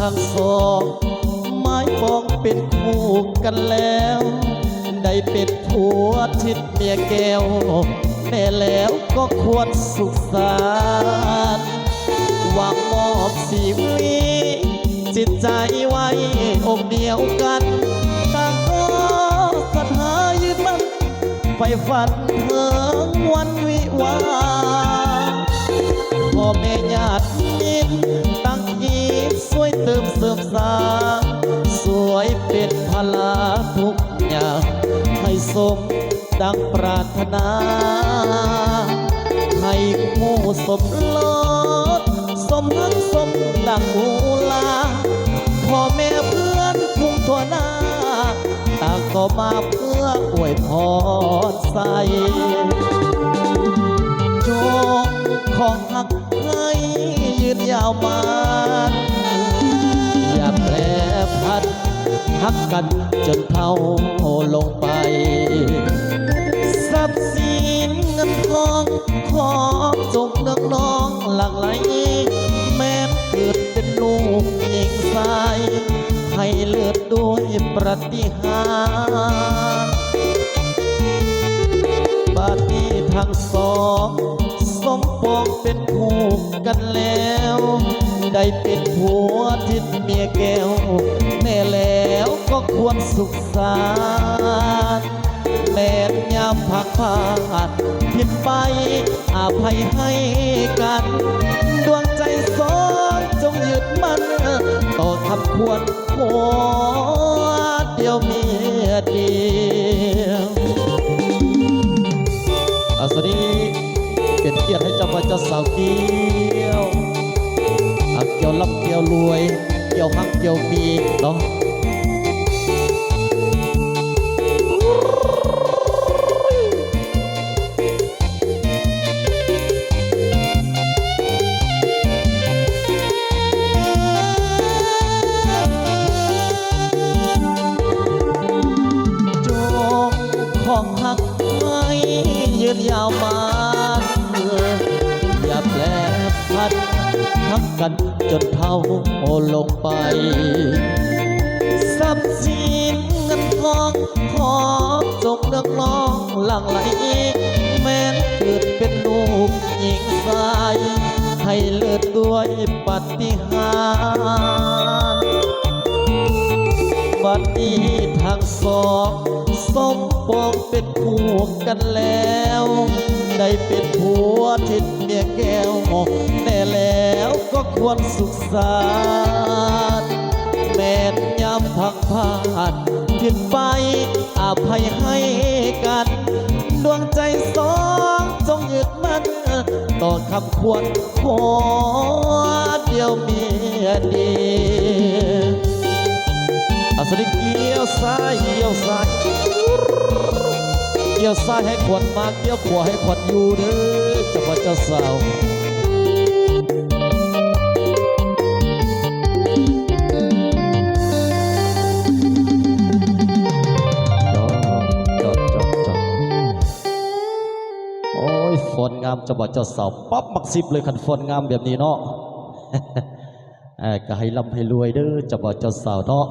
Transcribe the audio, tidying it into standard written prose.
ทั้งสองไม้ปองเป็นคู่กันแล้วได้เป็นผัวทิศเมียแก้วแม่แล้วก็ควรสุขสันต์หวังมอบชีวิตจิตใจไว้อกเดียวกันต่างก็ศรัทธายึดมั่นไฟฝันเถิงวันวิวาพ่อแม่ญาติมิตรตั้งยีสวยเติมเสริมสร้างสวยเป็นพลาทุกอย่างให้สมดังปรารถนาให้คู่สมรสสมทั้งสมดังมูลาพ่อแม่เพื่อนทุ่งทั่วหน้าต่างก็มาเพื่ออวยพรใส่จงของหักให้ยืนยาวมาอย่าแปรพันหักกันจนเท่าลงไปทรัพย์สินเงินทองของจงเนืองน้องหลั่งไหลแม้เกิดเป็นลูกหญิงชายให้เลือดด้วยปฏิหารย์บัดนี้ทั้งสองสมปองเป็นคู่กันแล้วได้เป็นผัวทิศเมียแก้วแน่แล้วก็ควรสุขสันต์แม้ยามพักผ่านผิดไปอภัยให้กันดวงใจสองจงยึดมั่นต่อคำควรผัวเดียวเมียเดียวสวัสดีเป็นเกียรติให้เจ้าพ่อเจ้าสาวเกี่ยวเกี่ยวรับเกี่ยวรวยเกี่ยวฮักเกี่ยวมีเนาะจงของฮักให้ยืนยาวมาอย่าแปรพันทักกันจนเท่าลงไปทรัพย์สินเงินทองของจงเนืองน้องหลั่งไหลแม้นเกิดเป็นลูกหญิงชายให้เลือดด้วยปฏิหารย์บัดนี้ทั้งสองสมปองเป็นคู่กันแล้วได้เป็นผัวทิศเมียแก้วแน่แล้วก็ควรสุขสันต์แม้นยามพักผ่านผิดไปอภัยให้กันดวงใจสองจงยึดมั่นต่อคำควรผัวเดียวเมียเดียวสวัสดีเกี่ยวซ้ายเกี่ยวซ้ายเกี่ยวซ้ายให้ขวัญมาเกี่ยวขวาให้ขวัญอยู่เด้อเจ้าพ่อเจ้าสาวจอโอ้ยฝนงามเจ้าพ่อเจ้าสาวปั๊บมักสิบเลยคันฝนงามแบบนี้เนาะก็ให้ร่ำให้รวยเด้อเจ้าพ่อเจ้าสาวเนาะ